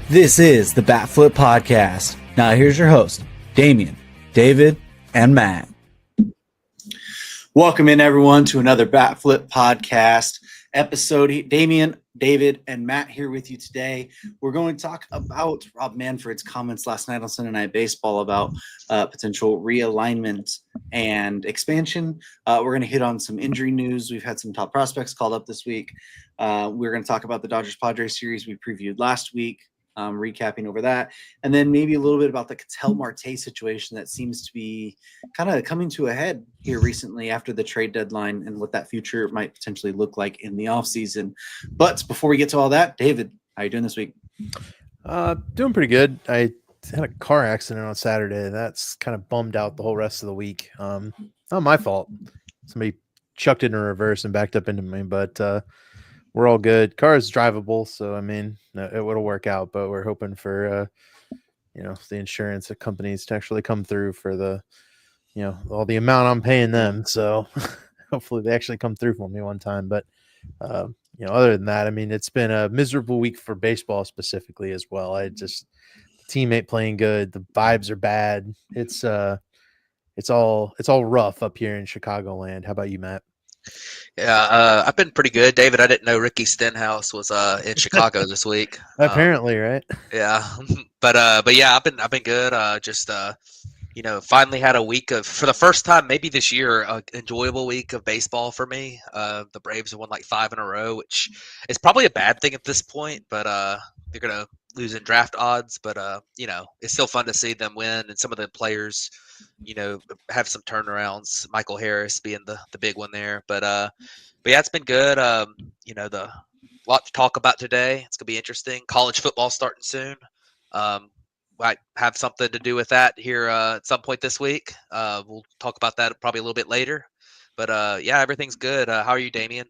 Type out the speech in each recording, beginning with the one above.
This is the Bat Flip Podcast. Now here's your host, Damien, David, and Matt. Welcome in, everyone, to another Bat Flip Podcast episode. Damien, David, and Matt here with you today. We're going to talk about Rob Manfred's comments last night on Sunday Night Baseball about potential realignment and expansion. We're going to hit on some injury news. We've had some top prospects called up this week. We're going to talk about the Dodgers-Padres series we previewed last week. Recapping over that, and then maybe a little bit about the Ketel Marte situation that seems to be kind of coming to a head here recently after the trade deadline and what that future might potentially look like in the offseason. But before we get to all that, David, how are you doing this week? Doing pretty good. I had a car accident on Saturday. That's kind of bummed out the whole rest of the week. Not my fault. Somebody chucked it in reverse and backed up into me, but we're all good. Car is drivable, so I mean, it would work out. But we're hoping for, the insurance companies to actually come through for the, all the amount I'm paying them. So hopefully they actually come through for me one time. But other than that, I mean, it's been a miserable week for baseball specifically as well. The team ain't playing good. The vibes are bad. It's all rough up here in Chicagoland. How about you, Matt? Yeah, I've been pretty good. David, I didn't know Ricky Stenhouse was in Chicago this week. Apparently, right? Yeah, but yeah, I've been good. Finally had a week for the first time maybe this year, an enjoyable week of baseball for me. The Braves have won like 5 in a row, which is probably a bad thing at this point, but they're gonna lose in draft odds. But it's still fun to see them win, and some of the players, have some turnarounds. Michael Harris being the big one there, but yeah, it's been good. The lot to talk about today. It's gonna be interesting. College football starting soon. Might have something to do with that here at some point this week. We'll talk about that probably a little bit later. But yeah, everything's good. How are you, Damien?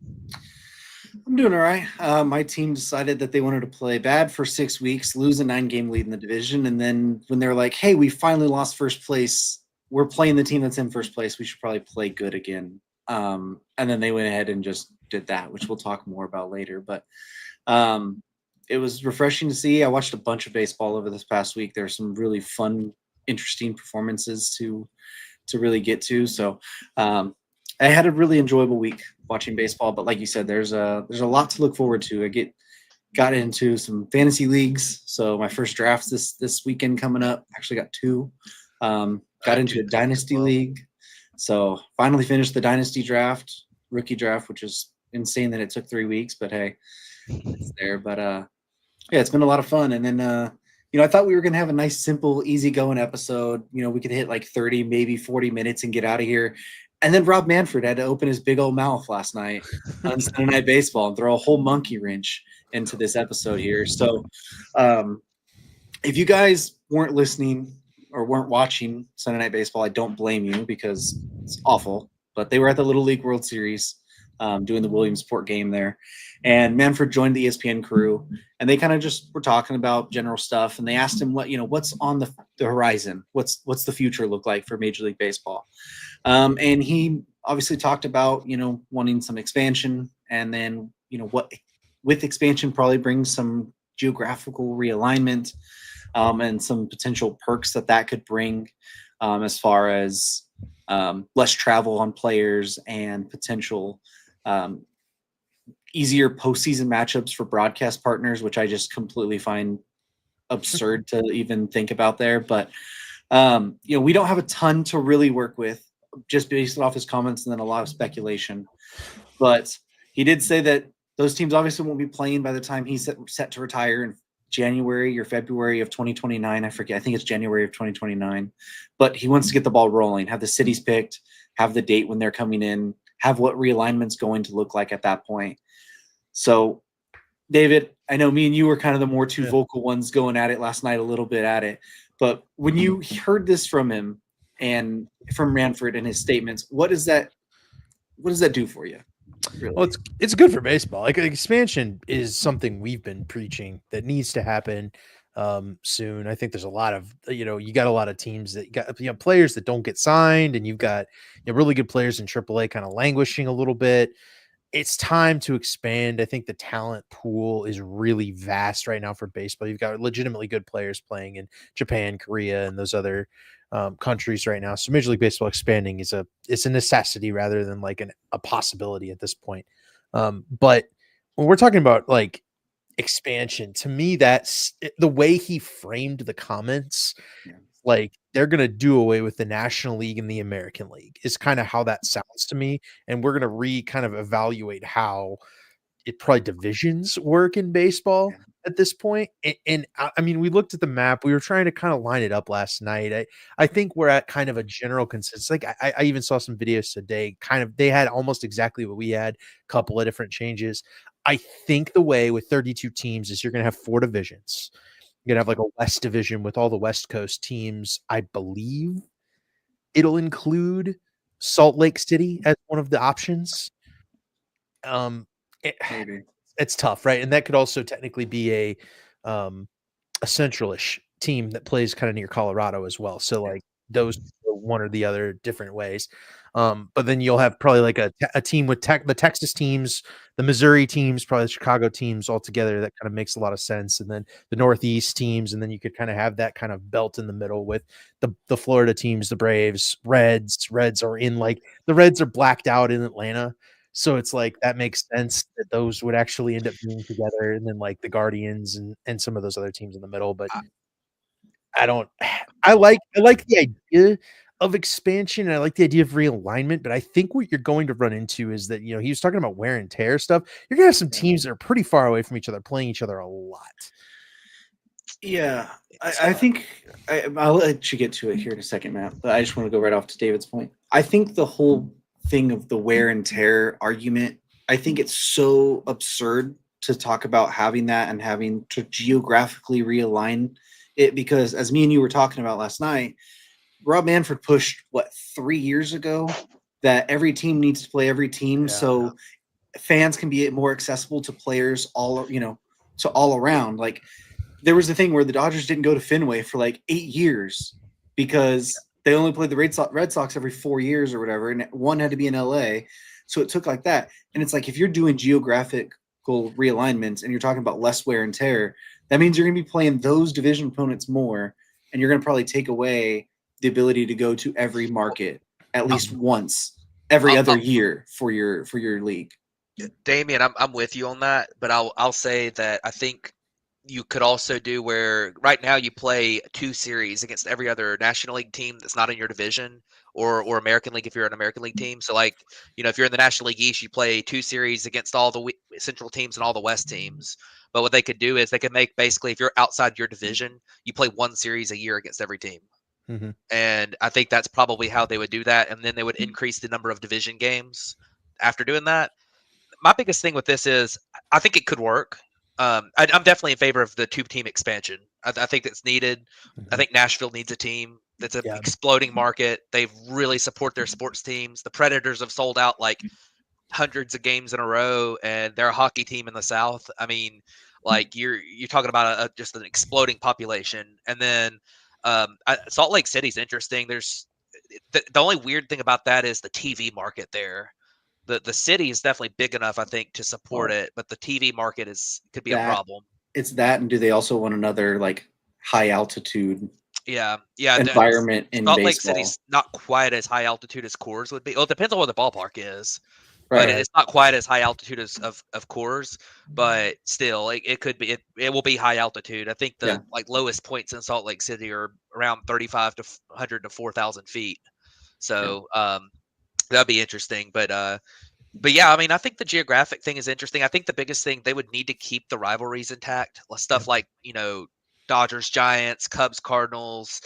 I'm doing all right. My team decided that they wanted to play bad for 6 weeks, lose a 9-game lead in the division, and then when they're like, hey, we finally lost first place, we're playing the team that's in first place, we should probably play good again. And then they went ahead and just did that, which we'll talk more about later. But it was refreshing to see. I watched a bunch of baseball over this past week. There were some really fun, interesting performances to really get to. So I had a really enjoyable week watching baseball. But like you said, there's a lot to look forward to. I got into some fantasy leagues. So my first drafts this weekend coming up. Actually got 2. Got into a dynasty league. So finally finished the dynasty draft, rookie draft, which is insane that it took 3 weeks. But hey, it's there. But yeah, it's been a lot of fun. And then, I thought we were going to have a nice, simple, easygoing episode. We could hit like 30, maybe 40 minutes and get out of here. And then Rob Manfred had to open his big old mouth last night on Sunday Night Baseball and throw a whole monkey wrench into this episode here. So if you guys weren't listening or weren't watching Sunday Night Baseball, I don't blame you because it's awful. But they were at the Little League World Series doing the Williamsport game there. And Manfred joined the ESPN crew, and they kind of just were talking about general stuff. And they asked him what's on the horizon, what's the future look like for Major League Baseball. And he obviously talked about wanting some expansion, and then what with expansion probably brings some geographical realignment and some potential perks that could bring as far as less travel on players and potential easier postseason matchups for broadcast partners, which I just completely find absurd to even think about there. But, we don't have a ton to really work with just based off his comments and then a lot of speculation. But he did say that those teams obviously won't be playing by the time he's set to retire in January or February of 2029. I forget. I think it's January of 2029. But he wants to get the ball rolling, have the cities picked, have the date when they're coming in, have what realignment's going to look like at that point. So, David, I know me and you were kind of the more two vocal ones going at it last night, a little bit at it. But when you heard this from him and from Manfred and his statements, what does that do for you? Really? Well, it's good for baseball. Like expansion is something we've been preaching that needs to happen soon. I think there's a lot of, you got a lot of teams that got, players that don't get signed, and you've got really good players in AAA kind of languishing a little bit. it's time to expand. I think the talent pool is really vast right now for baseball. You've got legitimately good players playing in Japan, Korea, and those other countries right now. So Major League Baseball expanding it's a necessity rather than like a possibility at this point. But when we're talking about like expansion, to me, that's the way he framed the comments. Yeah. Like they're gonna do away with the National League and the American League is kind of how that sounds to me, and we're gonna kind of evaluate how it probably divisions work in baseball Yeah. at this point. And I mean, we looked at the map. We were trying to kind of line it up last night. I think we're at kind of a general consensus. Like I even saw some videos today. Kind of, they had almost exactly what we had. A couple of different changes. I think the way with 32 teams is you're going to have 4 divisions. You're going to have like a West division with all the West Coast teams. I believe it'll include Salt Lake City as one of the options. Um, it- Maybe. it's tough, right? And that could also technically be a centralish team that plays kind of near Colorado as well. So Yeah. like those one or the other different ways. But then you'll have probably like a team with the Texas teams, the Missouri teams, probably the Chicago teams all together. That kind of makes a lot of sense. And then the Northeast teams, and then you could kind of have that kind of belt in the middle with the Florida teams, the Braves, Reds. Reds are in like the Reds are blacked out in Atlanta. So it's like that makes sense that those would actually end up being together, and then like the Guardians and some of those other teams in the middle. But I don't. I like the idea of expansion, and I like the idea of realignment. But I think what you're going to run into is that he was talking about wear and tear stuff. You're gonna have some teams that are pretty far away from each other, playing each other a lot. Yeah, I think I'll let you get to it here in a second, Matt. But I just want to go right off to David's point. I think the whole thing of the wear and tear argument, I think it's so absurd to talk about having that and having to geographically realign it, because as me and you were talking about last night, Rob Manfred pushed 3 years ago that every team needs to play every team, so fans can be more accessible to players all around. Like there was a thing where the Dodgers didn't go to Fenway for like 8 years because they only played the Red Sox every 4 years or whatever, and one had to be in LA. So it took like that. And it's like if you're doing geographical realignments and you're talking about less wear and tear, that means you're going to be playing those division opponents more, and you're going to probably take away the ability to go to every market at least once every other year for your league. Damien, I'm with you on that, but I'll say that I think you could also do where right now you play 2 series against every other National League team that's not in your division, or American League if you're an American League team. So like, if you're in the National League East, you play 2 series against all the Central teams and all the West teams. But what they could do is they could make basically, if you're outside your division, you play 1 series a year against every team. Mm-hmm. And I think that's probably how they would do that. And then they would increase the number of division games after doing that. My biggest thing with this is I think it could work. I'm definitely in favor of the 2-team expansion. I think it's needed. I think Nashville needs a team. That's an exploding market. They really support their sports teams. The Predators have sold out like hundreds of games in a row, and they're a hockey team in the South. I mean, like you're talking about just an exploding population. And then Salt Lake City's interesting. There's the only weird thing about that is the TV market there. The city is definitely big enough, I think, to support it, but the TV market could be a problem. It's that, and do they also want another like high altitude Yeah. environment in Salt Lake baseball? City's not quite as high altitude as Coors would be. Well, it depends on where the ballpark is, but Right. it's not quite as high altitude as of Coors. But still, it could be. It will be high altitude. I think the lowest points in Salt Lake City are around 35 to 100 to 4,000 feet. So that'd be interesting. But yeah, I mean, I think the geographic thing is interesting. I think the biggest thing, they would need to keep the rivalries intact. Stuff like, Dodgers, Giants, Cubs, Cardinals.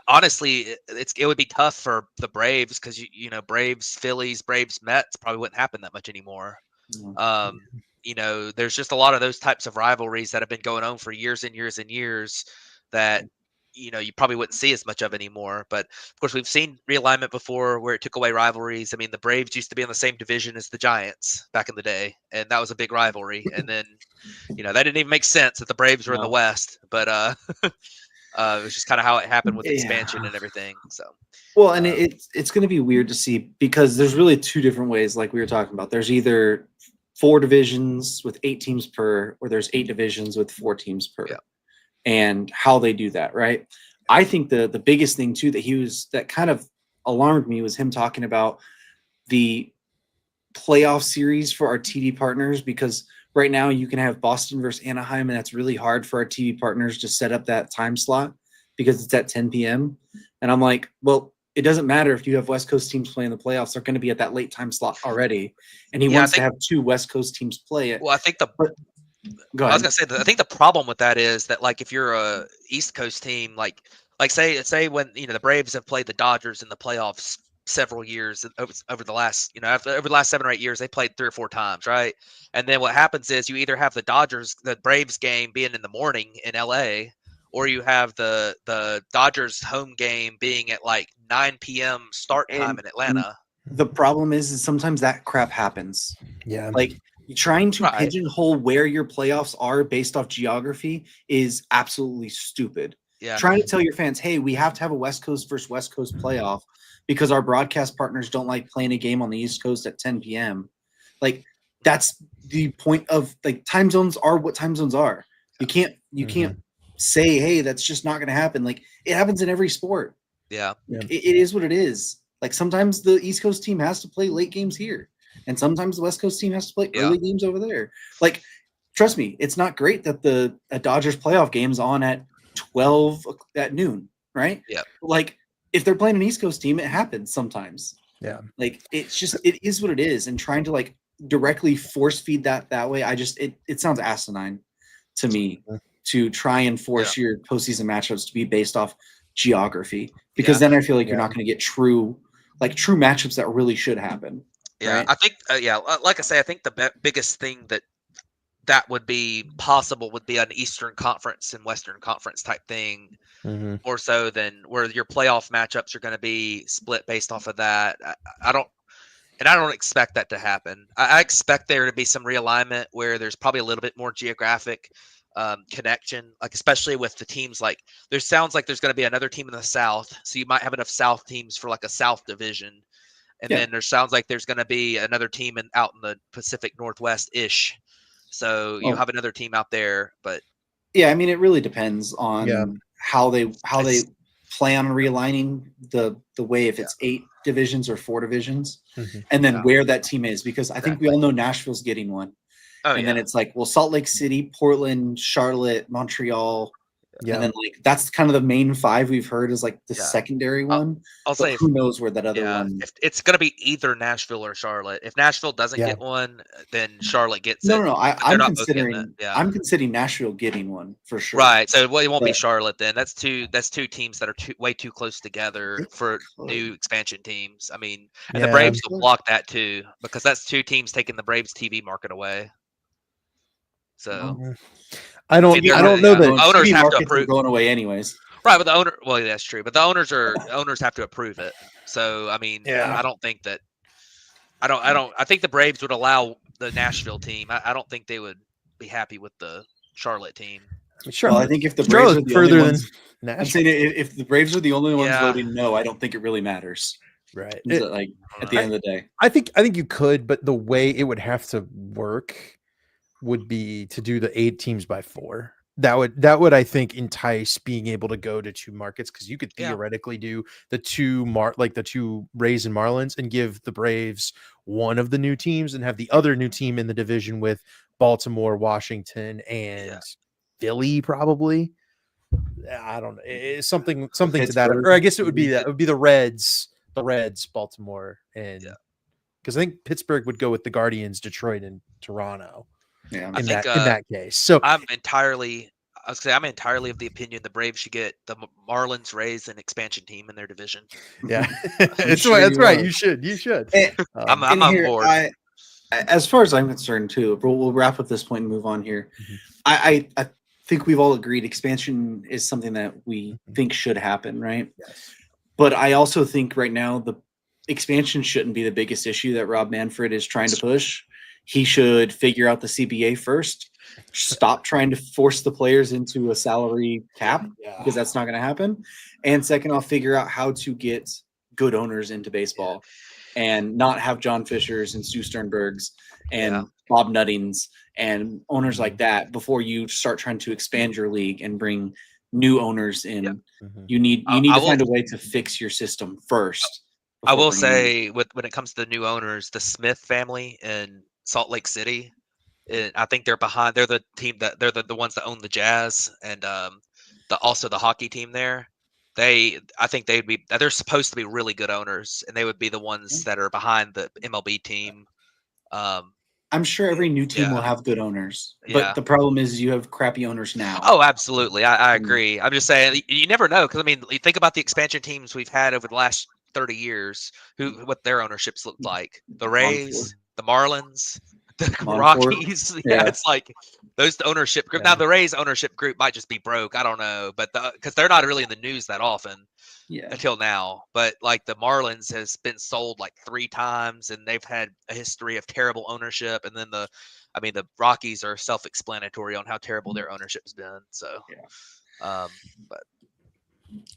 Honestly, it would be tough for the Braves because Braves, Phillies, Braves, Mets probably wouldn't happen that much anymore. There's just a lot of those types of rivalries that have been going on for years and years and years that you probably wouldn't see as much of anymore. But of course, we've seen realignment before where it took away rivalries. I mean, the Braves used to be in the same division as the Giants back in the day, and that was a big rivalry. And then that didn't even make sense that the Braves were in the West. But It was just kind of how it happened with Yeah. expansion and everything. So, Well, and it's going to be weird to see because there's really two different ways, like we were talking about. There's either 4 divisions with 8 teams per, or there's 8 divisions with 4 teams per, Yeah. and how they do that, right? I think the biggest thing too that kind of alarmed me was him talking about the playoff series for our TV partners, because right now you can have Boston versus Anaheim, and that's really hard for our TV partners to set up that time slot because it's at 10 p.m. And I'm like, well, it doesn't matter if you have West Coast teams playing the playoffs; they're going to be at that late time slot already. And he wants to have 2 West Coast teams play it. well, I think Go I was ahead. gonna say that I think the problem with that is that like if you're a East Coast team, like say when the Braves have played the Dodgers in the playoffs several years over the last over the last 7 or 8 years, they played 3 or 4 times, right? And then what happens is you either have the Braves game being in the morning in LA, or you have the Dodgers home game being at like 9 p.m. start time in Atlanta. The problem is sometimes that crap happens. Yeah. Like trying to Right. pigeonhole where your playoffs are based off geography is absolutely stupid. Yeah. Trying to tell your fans, hey, we have to have a West Coast versus West Coast playoff because our broadcast partners don't like playing a game on the East Coast at 10 p.m. Like that's the point of like time zones are what time zones are. You can't say, hey, that's just not going to happen. Like it happens in every sport. Yeah. It is what it is. Like sometimes the East Coast team has to play late games here, and sometimes the West Coast team has to play early games over there. Like, trust me, it's not great that the Dodgers playoff game's on at 12 at noon, right? Yeah. Like if they're playing an East Coast team, it happens sometimes. Yeah. Like it is what it is, and trying to like directly force feed that way, it sounds asinine to me to try and force your postseason matchups to be based off geography, because then I feel like you're not going to get true matchups that really should happen. Yeah, right? I think like I say, I think the biggest thing that would be possible would be an Eastern Conference and Western Conference type thing, more so than where your playoff matchups are going to be split based off of that. I don't expect that to happen. I expect there to be some realignment where there's probably a little bit more geographic connection, like especially with the teams. Like there sounds like there's going to be another team in the South, so you might have enough South teams for like a South division, and then there sounds like there's going to be another team out in the Pacific Northwest ish. So you have another team out there, but yeah, I mean it really depends on how they plan on realigning the way, if it's 8 divisions or 4 divisions, and then where that team is, because I think we all know Nashville's getting one. Then it's like, well, Salt Lake City, Portland, Charlotte, Montreal, and then like that's kind of the main 5 we've heard is like the secondary one. I'll say who knows where that other one. If it's going to be either Nashville or Charlotte. If Nashville doesn't get one, then Charlotte gets it. No. I'm considering Nashville getting one for sure. Right. So it won't be Charlotte then. That's two teams that are way too close together for new expansion teams. I mean, and the Braves will block that too, because that's 2 teams taking the Braves TV market away. So I don't know that owners have to approve going away anyways. Right, but the owner, well, that's true. But the owners have to approve it. So I mean, I don't think that. I think the Braves would allow the Nashville team. I don't think they would be happy with the Charlotte team. Well, I think if the Braves are the further only ones, than I'm saying if the Braves are the only ones voting no, I don't think it really matters. Right. Like at the end of the day, I think you could, but the way it would have to work would be to do the 8 teams by 4. That would I think entice being able to go to 2 markets, because you could theoretically do the 2 Rays and Marlins and give the Braves one of the new teams and have the other new team in the division with Baltimore, Washington, and Philly probably. I don't know. It's something to that, or I guess it would be the Reds, Baltimore, and because I think Pittsburgh would go with the Guardians, Detroit, and Toronto. Yeah, in that case. So I'm entirely of the opinion the Braves should get the Marlins, Rays, an expansion team in their division. Yeah, that's right. You should. I'm on board. As far as I'm concerned, too, we'll wrap up this point and move on here. I think we've all agreed expansion is something that we think should happen, right? Yes. But I also think right now the expansion shouldn't be the biggest issue that Rob Manfred is trying to push. He should figure out the CBA first. stop trying to force the players into a salary cap Yeah. because that's not going to happen. And second off, figure out how to get good owners into baseball and not have John Fishers and Stu Sternbergs and Bob Nuttings and owners like that before you start trying to expand your league and bring new owners in. Mhm. You need to find a way to fix your system first. I will before bringing say, when it comes to the new owners, the Smith family in Salt Lake City, I think they're behind. They're the team that they're the ones that own the Jazz and also the hockey team there. I think they're supposed to be really good owners, and they would be the ones that are behind the MLB team. I'm sure every new team Yeah. will have good owners, Yeah. but the problem is you have crappy owners now. Oh, absolutely. I agree. I'm just saying you never know because I mean, you think about the expansion teams we've had over the last 30 years, what their ownerships looked like. The Rays, the Marlins, the Monfort. Rockies. Yeah, Yeah. it's like those ownership group. Now the Rays ownership group might just be broke. I don't know, but because they're not really in the news that often until now. But like the Marlins has been sold like 3 times, and they've had a history of terrible ownership. And then the Rockies are self-explanatory on how terrible their ownership's been. So, but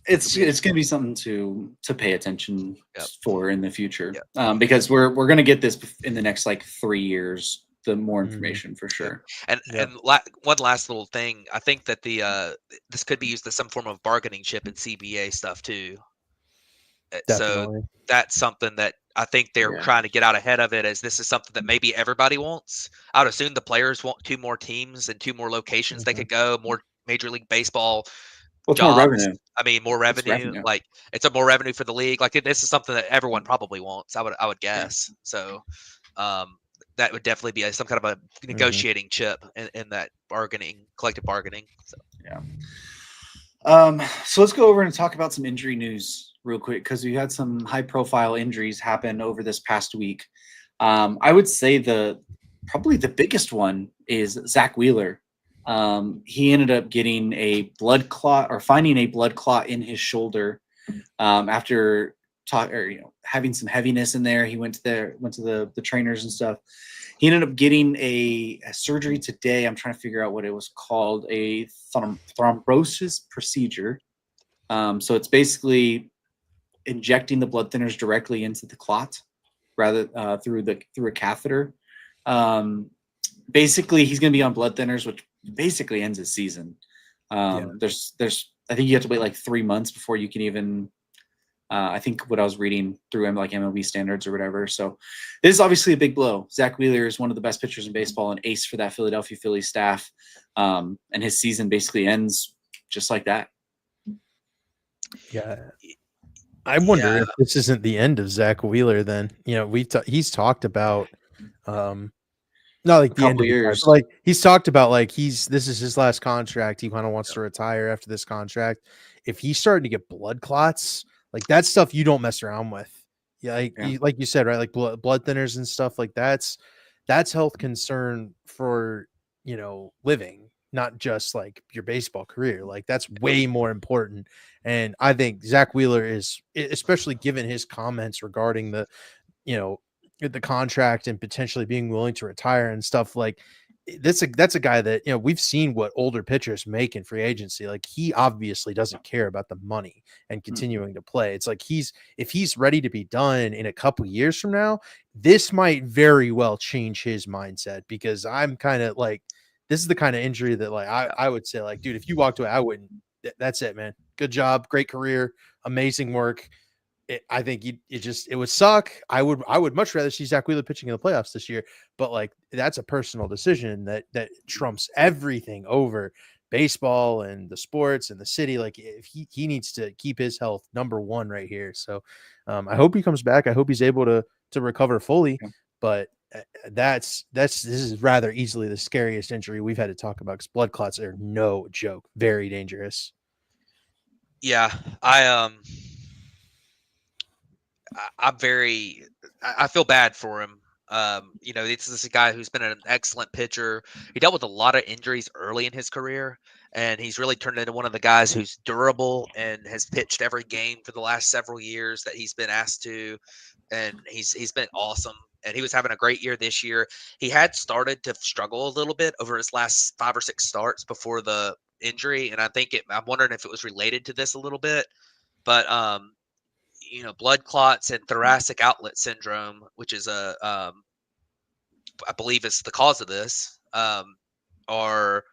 it's going to be something to pay attention for in the future, Yep. because we're going to get this in the next like 3 years. The more information for sure. And one last little thing, I think that this could be used as some form of bargaining chip in CBA stuff too. Definitely. So that's something that I think they're trying to get out ahead of it, as this is something that maybe everybody wants. I would assume the players want 2 more teams and 2 more locations they could go, more Major League Baseball jobs. More revenue. I mean, more revenue. Like it's a more revenue for the league. Like this is something that everyone probably wants. I would guess. So, that would definitely be some kind of a negotiating chip in that collective bargaining. So. So let's go over and talk about some injury news real quick, because we had some high-profile injuries happen over this past week. I would say probably the biggest one is Zach Wheeler. He ended up getting a blood clot, or finding a blood clot in his shoulder after having some heaviness in there. He went to the trainers and stuff. He ended up getting a surgery today. I'm trying to figure out what it was called, a thrombosis procedure. So it's basically injecting the blood thinners directly into the clot, rather through a catheter. Basically, he's going to be on blood thinners, which basically ends his season. There's I think you have to wait like 3 months before you can even. I think what I was reading through like MLB standards or whatever. So this is obviously a big blow. Zach Wheeler is one of the best pitchers in baseball, an ace for that Philadelphia Phillies staff. And his season basically ends just like that. Yeah. I wonder if this isn't the end of Zach Wheeler then. He's talked about not like the end of years. Like he's talked about like this is his last contract. He kind of wants to retire after this contract. If he's starting to get blood clots, like that's stuff you don't mess around with. Like you said, right? Like blood thinners and stuff like that's health concern for living, not just like your baseball career. Like that's way more important. And I think Zach Wheeler is, especially given his comments regarding the contract and potentially being willing to retire and stuff, like that's a guy that we've seen what older pitchers make in free agency. Like he obviously doesn't care about the money and continuing to play. It's like if he's ready to be done in a couple years from now, this might very well change his mindset, because I'm kind of like, this is the kind of injury that like I would say like, dude, if you walked away, I wouldn't. That's it, man. Good job, great career, amazing work. I think it would suck. I would much rather see Zach Wheeler pitching in the playoffs this year, but like that's a personal decision that trumps everything over baseball and the sports and the city. Like if he needs to keep his health number one right here. So I hope he comes back. I hope he's able to recover fully, but this is rather easily the scariest injury we've had to talk about, because blood clots are no joke, very dangerous. Yeah, I feel bad for him. This is a guy who's been an excellent pitcher. He dealt with a lot of injuries early in his career, and he's really turned into one of the guys who's durable and has pitched every game for the last several years that he's been asked to, and he's been awesome. and he was having a great year this year. He had started to struggle a little bit over his last 5 or 6 starts before the injury, and I'm wondering if it was related to this a little bit. But blood clots and thoracic outlet syndrome, which is I believe is the cause of this, or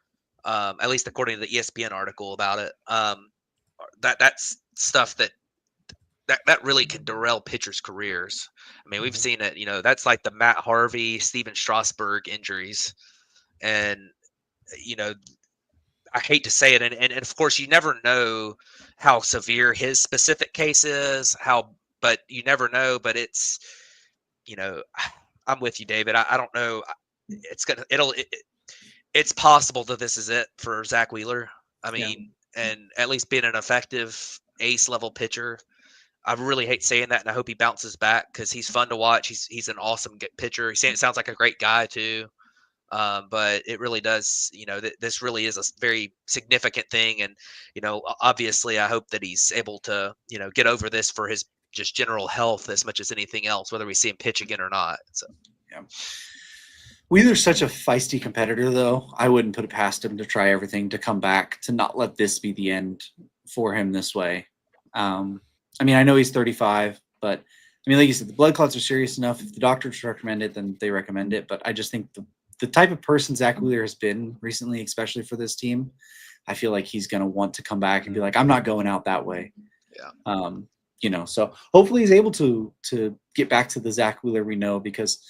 at least according to the ESPN article about it. That's stuff that really can derail pitchers' careers. I mean, we've seen it. That's like the Matt Harvey, Steven Strasburg injuries, and you know, I hate to say it, and of course, you never know how severe his specific case is. But you never know. But it's, you know, I'm with you, David. I don't know. It's possible that this is it for Zach Wheeler. I mean, and at least being an effective ace level pitcher. I really hate saying that, and I hope he bounces back because he's fun to watch. He's an awesome pitcher. He sounds like a great guy too. But it really does, this really is a very significant thing. And, obviously I hope that he's able to, get over this for his just general health as much as anything else, whether we see him pitch again or not. So, yeah. Wheeler's such a feisty competitor, though. I wouldn't put it past him to try everything to come back, to not let this be the end for him this way. I mean, I know he's 35, but I mean, like you said, the blood clots are serious enough. If the doctors recommend it, then they recommend it. But I just think the type of person Zach Wheeler has been recently, especially for this team, I feel like he's going to want to come back and be like, I'm not going out that way. Yeah. So hopefully he's able to get back to the Zach Wheeler we know, because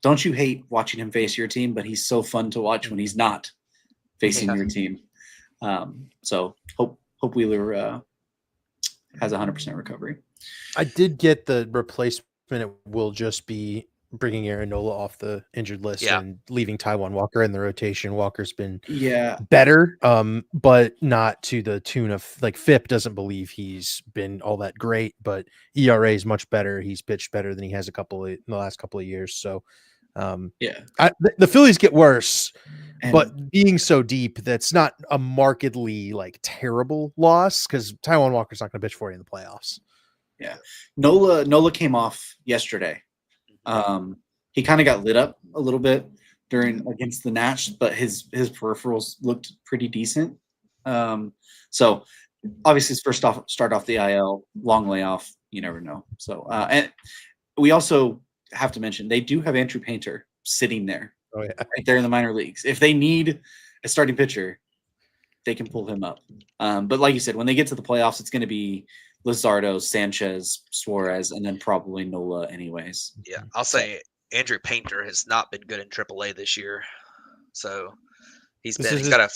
don't you hate watching him face your team? But he's so fun to watch when he's not facing your team. So hope Wheeler has 100% recovery. I did get the replacement. It will just be bringing Aaron Nola off the injured list and leaving Taijuan Walker in the rotation. Walker's been better, but not to the tune of, like, FIP doesn't believe he's been all that great, but ERA is much better. He's pitched better than he has in the last couple of years. So the Phillies get worse, but being so deep, that's not a markedly terrible loss, because Taijuan Walker's not going to pitch for you in the playoffs. Yeah. Nola came off yesterday. He kind of got lit up a little bit against the Nats, but his peripherals looked pretty decent. So obviously his first start off the IL, long layoff, you never know. So and we also have to mention they do have Andrew Painter sitting there, right there in the minor leagues. If they need a starting pitcher, they can pull him up. But like you said, when they get to the playoffs, it's going to be Luzardo, Sanchez, Suarez, and then probably Nola anyways. Yeah, I'll say Andrew Painter has not been good in AAA this year. So he's got a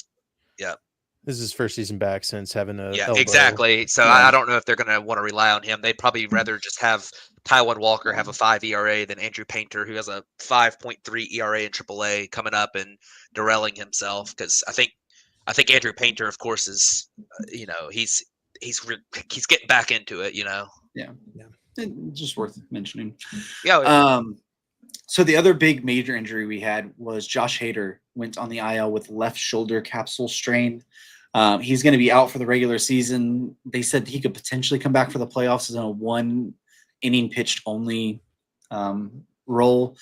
This is his first season back since having a elbow. elbow. Exactly. So I don't know if they're going to want to rely on him. They'd probably rather just have Taijuan Walker have a 5 ERA than Andrew Painter, who has a 5.3 ERA in AAA, coming up and derailing himself. Because I think Andrew Painter, of course, is he's getting back into it. Yeah. Just worth mentioning. Yeah. So the other big major injury we had was Josh Hader went on the IL with left shoulder capsule strain. He's going to be out for the regular season. They said he could potentially come back for the playoffs as a 1 inning pitched only role.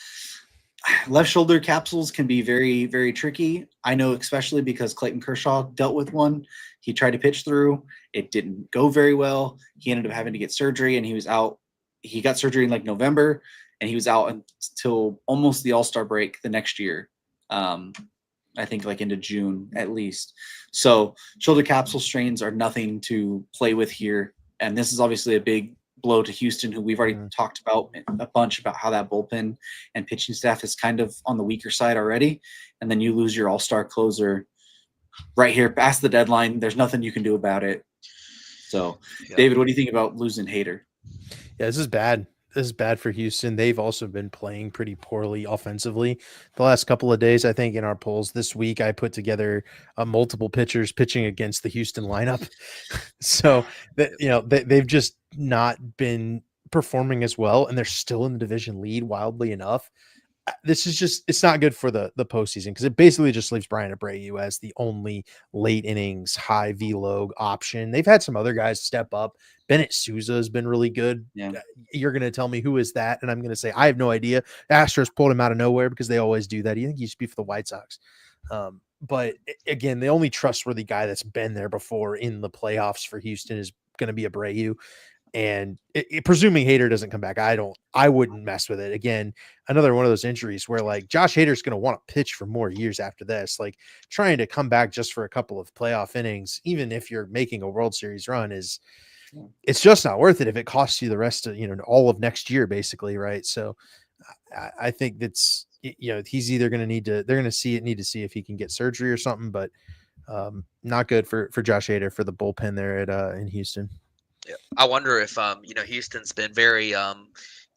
Left shoulder capsules can be very, very tricky. I know, especially because Clayton Kershaw dealt with one. He tried to pitch through. It didn't go very well. He ended up having to get surgery, and he was out. He got surgery in November, and he was out until almost the All-Star break the next year. I think into June at least. So shoulder capsule strains are nothing to play with here. And this is obviously a big blow to Houston, who we've already talked about a bunch about how that bullpen and pitching staff is kind of on the weaker side already. And then you lose your all-star closer right here past the deadline. There's nothing you can do about it. So David, what do you think about losing Hader? Yeah, this is bad. This is bad for Houston. They've also been playing pretty poorly offensively the last couple of days. I think in our polls this week, I put together multiple pitchers pitching against the Houston lineup. So they've just not been performing as well, and they're still in the division lead, wildly enough. this is just, it's not good for the postseason because it basically just leaves Brian Abreu as the only late innings high velo option. They've had some other guys step up. Bennett Souza has been really good. Yeah. You're going to tell me who is that, and I'm going to say I have no idea. Astros pulled him out of nowhere because they always do that. You think he used to be for the White Sox, but again, the only trustworthy guy that's been there before in the playoffs for Houston is going to be Abreu. And presuming Hader doesn't come back, I wouldn't mess with it. Again, another one of those injuries where like Josh Hader's going to want to pitch for more years after this. Like trying to come back just for a couple of playoff innings, even if you're making a World Series run, it's just not worth it if it costs you the rest of, all of next year, basically. Right. So I think that's, he's either going to they're going to need to see if he can get surgery or something, but not good for Josh Hader for the bullpen there in Houston. Yeah. I wonder if Houston's been very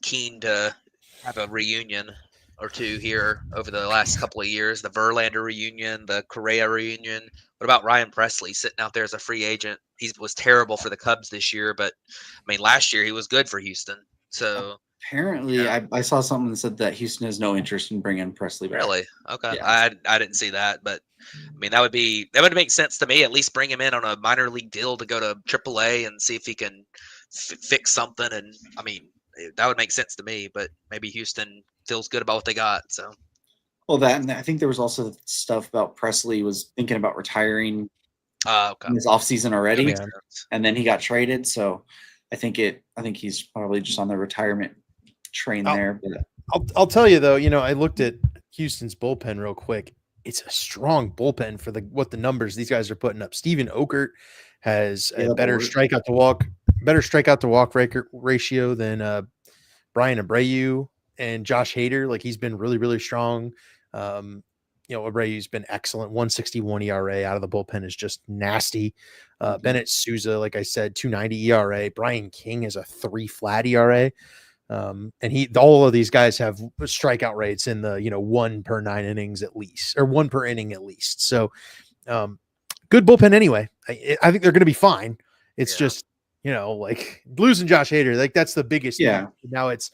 keen to have a reunion or two here over the last couple of years. The Verlander reunion, the Correa reunion. What about Ryan Presley sitting out there as a free agent? He was terrible for the Cubs this year, but I mean last year he was good for Houston. So apparently, I saw something that said that Houston has no interest in bringing Presley back. really, okay, Yeah. I didn't see that, but I mean that would make sense to me. At least bring him in on a minor league deal to go to AAA and see if he can fix something. And I mean that would make sense to me. But maybe Houston feels good about what they got. So Well, that, and I think there was also stuff about Presley was thinking about retiring okay. in his offseason already, That makes sense. and then he got traded. So I think he's probably just on the retirement train there. But I'll tell you though, I looked at Houston's bullpen real quick. It's a strong bullpen for what the numbers these guys are putting up. Steven Okert has a better strikeout to walk ratio than Brian Abreu and Josh Hader. Like he's been really, really strong. Abreu's been excellent. 1.61 ERA out of the bullpen is just nasty. Bennett Souza, like I said, 2.90 ERA. Brian King is a 3 flat ERA. And all of these guys have strikeout rates in the 1 per 9 innings at least, or 1 per inning at least. So good bullpen anyway. I think they're going to be fine. It's just like losing Josh Hader, like that's the biggest thing. Now it's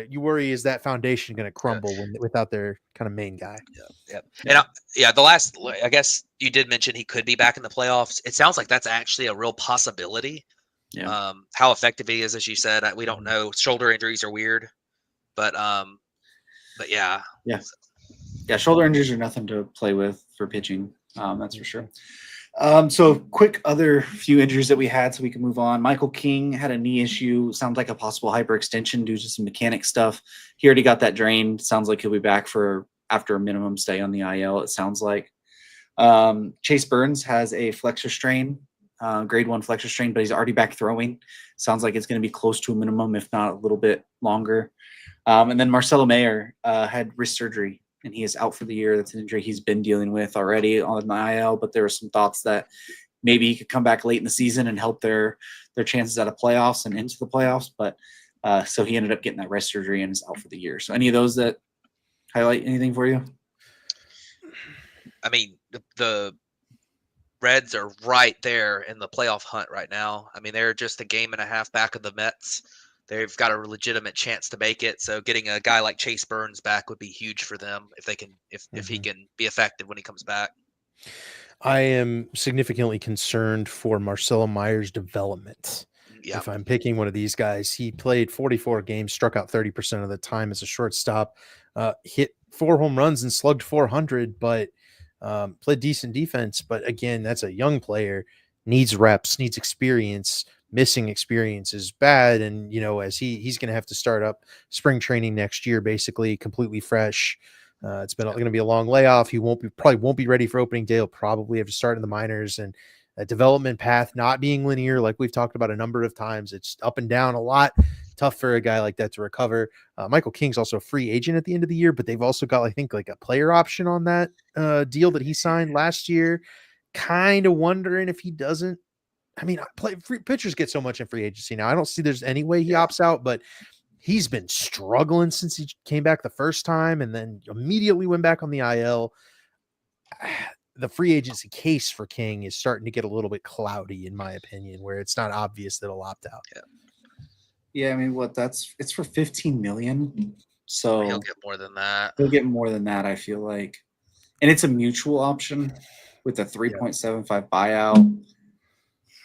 you worry, is that foundation going to crumble without their kind of main guy? And the last, I guess you did mention he could be back in the playoffs. It sounds like that's actually a real possibility. Yeah. How effective he is, as you said, we don't know. Shoulder injuries are weird, but yeah. Shoulder injuries are nothing to play with for pitching. That's for sure. So quick other few injuries that we had so we can move on. Michael King had a knee issue. Sounds like a possible hyperextension due to some mechanic stuff. He already got that drained. Sounds like he'll be back after a minimum stay on the IL, it sounds like. Chase Burns has a flexor strain, grade 1 flexor strain, but he's already back throwing. Sounds like it's going to be close to a minimum, if not a little bit longer. And then Marcelo Mayer had wrist surgery, and he is out for the year. That's an injury he's been dealing with already on the IL, but there were some thoughts that maybe he could come back late in the season and help their chances out of playoffs and into the playoffs. But so he ended up getting that wrist surgery and is out for the year. So any of those that highlight anything for you? I mean, the Reds are right there in the playoff hunt right now. I mean, they're just a game and a half back of the Mets. They've got a legitimate chance to make it. So getting a guy like Chase Burns back would be huge for them if he can be effective when he comes back. I am significantly concerned for Marcelo Meyer's development. Yeah. If I'm picking one of these guys, he played 44 games, struck out 30% of the time as a shortstop, hit 4 home runs and slugged 400, but played decent defense. But again, that's a young player, needs reps, needs experience. Missing experience is bad. And, as he's going to have to start up spring training next year, basically completely fresh. It's been going to be a long layoff. He probably won't be ready for opening day. He'll probably have to start in the minors, and a development path not being linear. Like we've talked about a number of times, it's up and down a lot. Tough for a guy like that to recover. Michael King's also a free agent at the end of the year, but they've also got, I think, like a player option on that deal that he signed last year. Kind of wondering if he doesn't. I mean, pitchers get so much in free agency now. I don't see there's any way he opts out, but he's been struggling since he came back the first time and then immediately went back on the IL. The free agency case for King is starting to get a little bit cloudy, in my opinion, where it's not obvious that he'll opt out. Yeah. I mean, it's for $15 million. So He'll get more than that. he'll get more than that, I feel like. And it's a mutual option with a 3.75 buyout.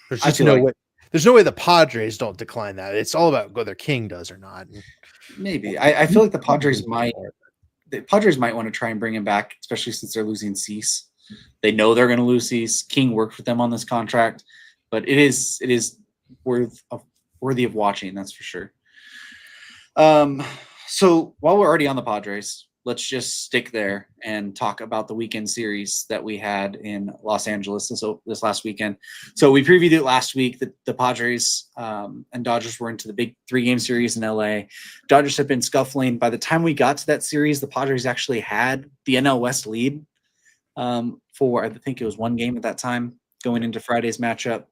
There's I just feel no like way. There's no way the Padres don't decline that. It's all about whether King does or not. maybe. I feel like the Padres might want to try and bring him back, especially since they're losing Cease. They know they're going to lose Cease. King worked with them on this contract, but it is worthy of watching. That's for sure. So while we're already on the Padres, let's just stick there and talk about the weekend series that we had in Los Angeles this last weekend. So we previewed it last week that the Padres and Dodgers were into the big 3-game series in LA. Dodgers have been scuffling. By the time we got to that series, the Padres actually had the NL West lead for, I think it was 1 game at that time going into Friday's matchup.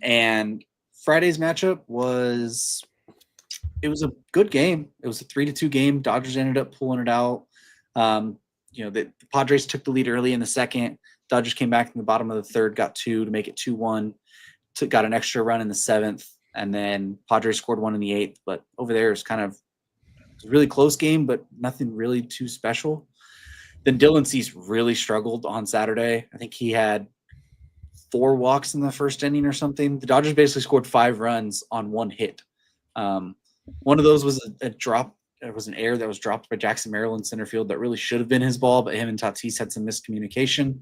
And Friday's matchup was a good game. It was a 3-2 game. Dodgers ended up pulling it out. The Padres took the lead early in the second. Dodgers came back in the bottom of the third, got 2 to make it 2-1. Got an extra run in the 7th, and then Padres scored 1 in the 8th. But over there, it's a really close game, but nothing really too special. Then Dylan Cease really struggled on Saturday. I think he had 4 walks in the first inning or something. The Dodgers basically scored 5 runs on 1 hit. One of those was a drop. It was an error that was dropped by Jackson Merrill in center field that really should have been his ball, but him and Tatis had some miscommunication.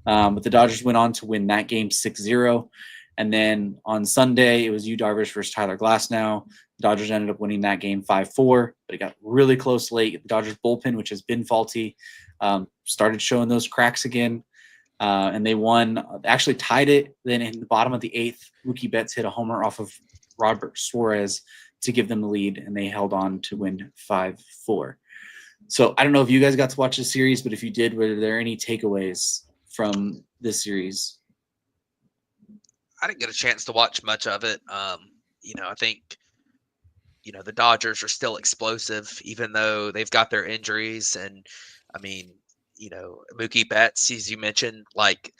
But the Dodgers went on to win that game 6-0. And then on Sunday, it was Yu Darvish versus Tyler Glasnow. The Dodgers ended up winning that game 5-4, but it got really close late. The Dodgers bullpen, which has been faulty, started showing those cracks again. And they won, actually tied it. Then in the bottom of the 8th, Mookie Betts hit a homer off of Robert Suarez to give them the lead, and they held on to win 5-4. So I don't know if you guys got to watch the series, but if you did, were there any takeaways from this series? I didn't get a chance to watch much of it. I think, the Dodgers are still explosive, even though they've got their injuries. And I mean, Mookie Betts, as you mentioned, like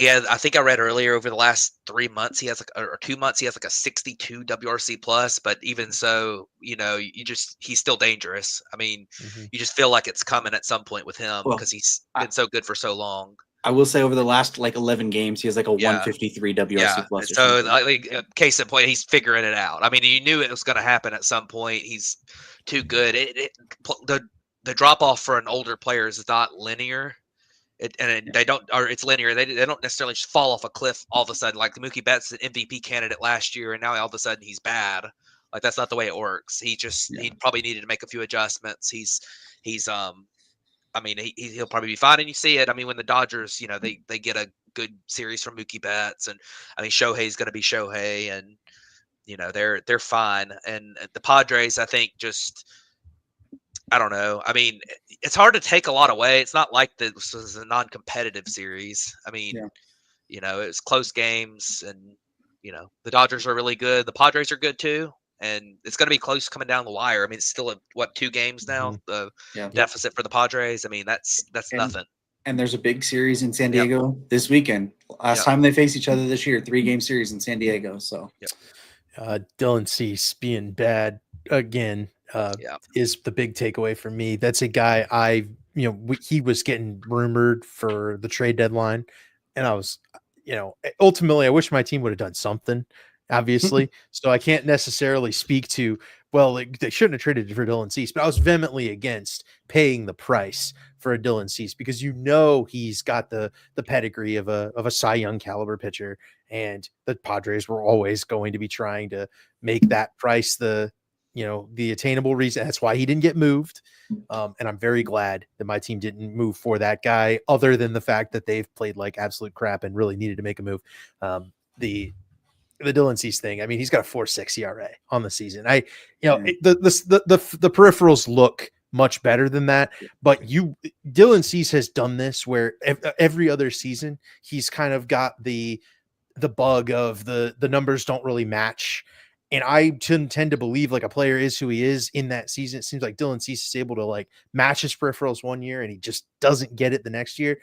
I think I read earlier over the last 3 months, he has or 2 months, he has like a 62 WRC plus, but even so, he's still dangerous. I mean, you just feel like it's coming at some point with him because he's been so good for so long. I will say over the last 11 games, he has like a 153 WRC plus. So case in point, he's figuring it out. I mean, you knew it was going to happen at some point. He's too good. The drop off for an older player is not linear. It's linear. They don't necessarily just fall off a cliff all of a sudden. Like Mookie Betts, an MVP candidate last year, and now all of a sudden he's bad. Like that's not the way it works. He probably needed to make a few adjustments. He'll probably be fine, and you see it. I mean, when the Dodgers, they get a good series from Mookie Betts, and I mean Shohei's going to be Shohei, and they're fine. And the Padres, I think, just. I don't know. I mean, it's hard to take a lot away. It's not like this was a non-competitive series. I mean, it's close games, and the Dodgers are really good. The Padres are good too, and it's going to be close coming down the wire. I mean, it's still 2 games now. The deficit for the Padres. I mean, that's nothing. And there's a big series in San Diego this weekend. Last time they face each other this year, 3-game series in San Diego. So, Dylan Cease being bad again. Is the big takeaway for me. That's a guy he was getting rumored for the trade deadline, and I was, ultimately I wish my team would have done something, obviously. So I can't necessarily speak to, they shouldn't have traded for Dylan Cease, but I was vehemently against paying the price for a Dylan Cease because he's got the pedigree of a Cy Young caliber pitcher, and the Padres were always going to be trying to make that price the attainable reason. That's why he didn't get moved. And I'm very glad that my team didn't move for that guy, other than the fact that they've played like absolute crap and really needed to make a move. The Dylan Cease thing, I mean, he's got a 4.6 ERA on the season. The peripherals look much better than that, but Dylan Cease has done this where every other season he's kind of got the bug of the numbers don't really match. And I tend to believe like a player is who he is in that season. It seems like Dylan Cease is able to like match his peripherals one year and he just doesn't get it the next year.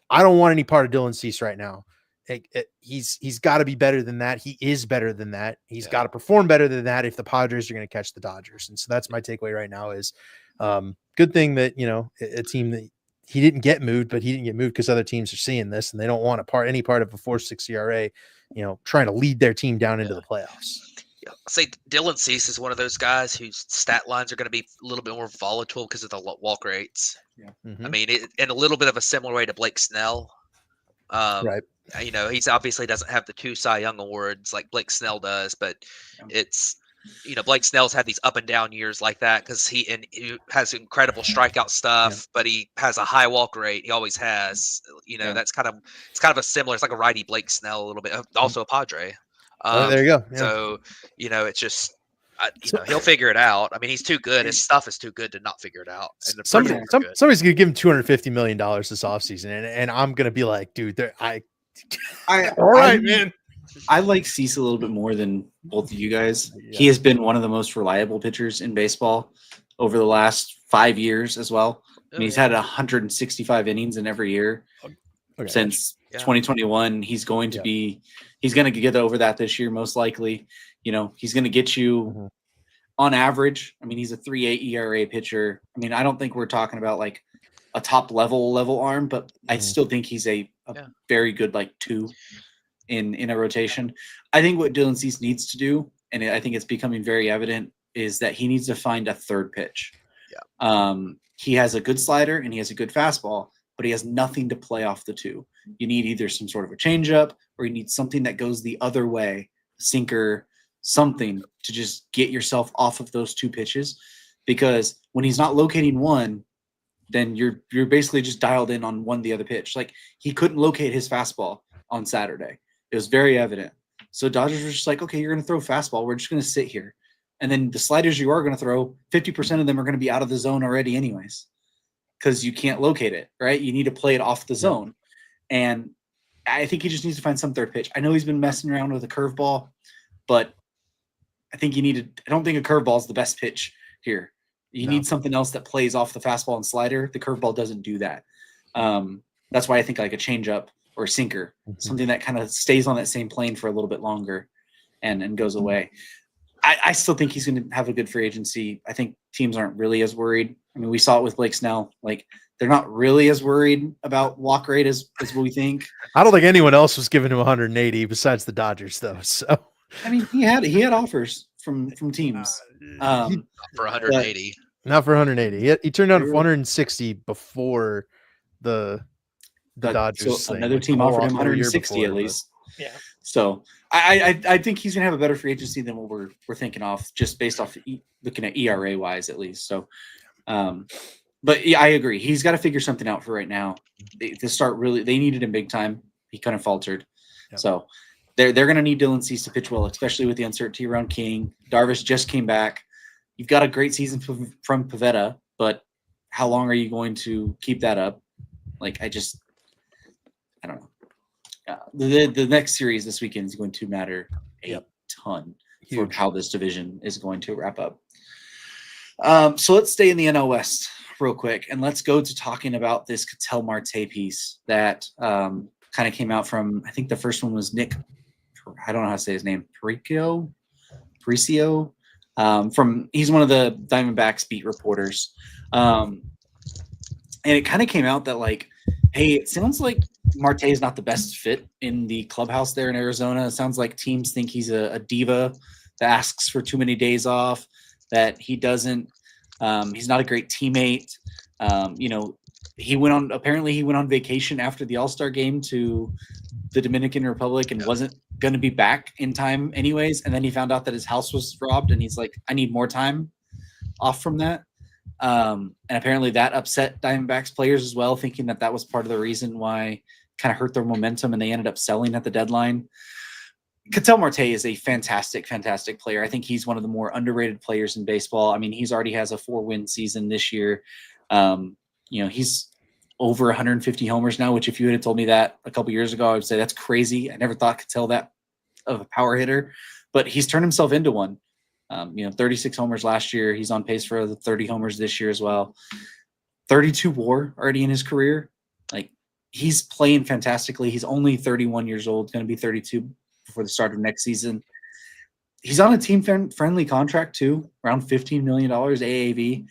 I don't want any part of Dylan Cease right now. He's got to be better than that. He is better than that. He's got to perform better than that if the Padres are going to catch the Dodgers. And so that's my takeaway right now is Good thing that, a team that he didn't get moved, but he didn't get moved because other teams are seeing this and they don't want any part of a 4.6 ERA, trying to lead their team down into the playoffs. Yeah, I'll say Dylan Cease is one of those guys whose stat lines are going to be a little bit more volatile because of the walk rates. Yeah. Mm-hmm. I mean, in a little bit of a similar way to Blake Snell. Right. He's obviously doesn't have the 2 Cy Young awards like Blake Snell does, but it's, Blake Snell's had these up and down years like that because he has incredible strikeout stuff, but he has a high walk rate. He always has. It's kind of a similar. It's like a righty Blake Snell a little bit. Also a Padre. There you go. Yeah. So it's just. He'll figure it out. I mean, he's too good. His stuff is too good to not figure it out. And somebody's going to give him $250 million this offseason, and I'm going to be like, dude, all right, man. I like Cease a little bit more than both of you guys. Yeah. He has been one of the most reliable pitchers in baseball over the last 5 years as well. I mean, he's had 165 innings in every year since 2021. He's going to he's going to get over that this year, most likely. He's going to get you on average. I mean, he's a 3.8 ERA pitcher. I mean, I don't think we're talking about like a top level arm, but I still think he's a very good like 2 in a rotation. I think what Dylan Cease needs to do, and I think it's becoming very evident, is that he needs to find a third pitch. Yeah. He has a good slider and he has a good fastball, but he has nothing to play off the 2. You need either some sort of a changeup or you need something that goes the other way, sinker, something to just get yourself off of those 2 pitches. Because when he's not locating one, then you're basically just dialed in on the other pitch. Like he couldn't locate his fastball on Saturday. It was very evident. So Dodgers were just like, okay, you're going to throw fastball. We're just going to sit here. And then the sliders you are going to throw, 50% of them are going to be out of the zone already anyways, because you can't locate it, right? You need to play it off the zone. And I think he just needs to find some third pitch. I know he's been messing around with a curveball, but I think I don't think a curveball is the best pitch here. You need something else that plays off the fastball and slider. The curveball doesn't do that. That's why I think like a changeup or a sinker, something that kind of stays on that same plane for a little bit longer and goes away. I still think he's going to have a good free agency. I think teams aren't really as worried. I mean, we saw it with Blake Snell. Like, they're not really as worried about walk rate as we think. I don't think anyone else was giving him 180 besides the Dodgers, though. So, I mean, he had offers from teams for 180. Not for 180. He turned down 160 before the Dodgers. So another team offered him 160 at least. Yeah. So I think he's gonna have a better free agency than what we're thinking off, just based off looking at ERA wise at least. So, but yeah, I agree. He's got to figure something out for right now. They needed him big time. He kind of faltered. Yep. So they're gonna need Dylan Cease to pitch well, especially with the uncertainty around King. Darvish just came back. You've got a great season from Pivetta, but how long are you going to keep that up? Like, I don't know. The next series this weekend is going to matter a ton for how this division is going to wrap up. So let's stay in the NL West real quick, and let's go to talking about this Ketel Marte piece that kind of came out from, I think the first one was Nick, I don't know how to say his name, Paricio. He's one of the Diamondbacks beat reporters. And it kind of came out that, like, hey, it sounds like Marte is not the best fit in the clubhouse there in Arizona. It sounds like teams think he's a diva that asks for too many days off, that he doesn't, he's not a great teammate. He went on vacation after the All-Star game to the Dominican Republic and wasn't going to be back in time anyways. And then he found out that his house was robbed and he's like, I need more time off from that. And apparently that upset Diamondbacks players as well, thinking that was part of the reason why kind of hurt their momentum and they ended up selling at the deadline. Ketel Marte is a fantastic, fantastic player. I think he's one of the more underrated players in baseball. I mean, he's already has a 4-win season this year. He's over 150 homers now, which if you had told me that a couple years ago, I would say that's crazy. I never thought Ketel that of a power hitter, but he's turned himself into one. 36 homers last year. He's on pace for the 30 homers this year as well. 32 WAR already in his career. Like, he's playing fantastically. He's only 31 years old, going to be 32 before the start of next season. He's on a team-friendly contract too, around $15 million AAV.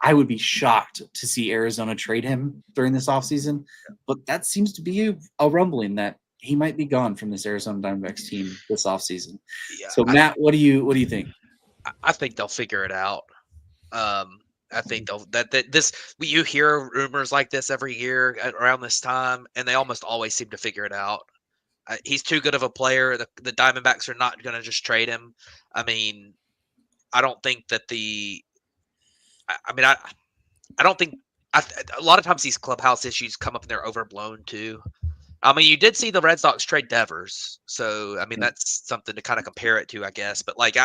I would be shocked to see Arizona trade him during this offseason. But that seems to be a rumbling that he might be gone from this Arizona Diamondbacks team this offseason. Yeah, So Matt, what do you think? I think they'll figure it out. I think they'll that this you hear rumors like this every year around this time, and they almost always seem to figure it out. He's too good of a player. The Diamondbacks are not going to just trade him. I mean, I don't think that I mean, I don't think. A lot of times these clubhouse issues come up and they're overblown too. I mean, you did see the Red Sox trade Devers, so I mean that's something to kind of compare it to, I guess. But like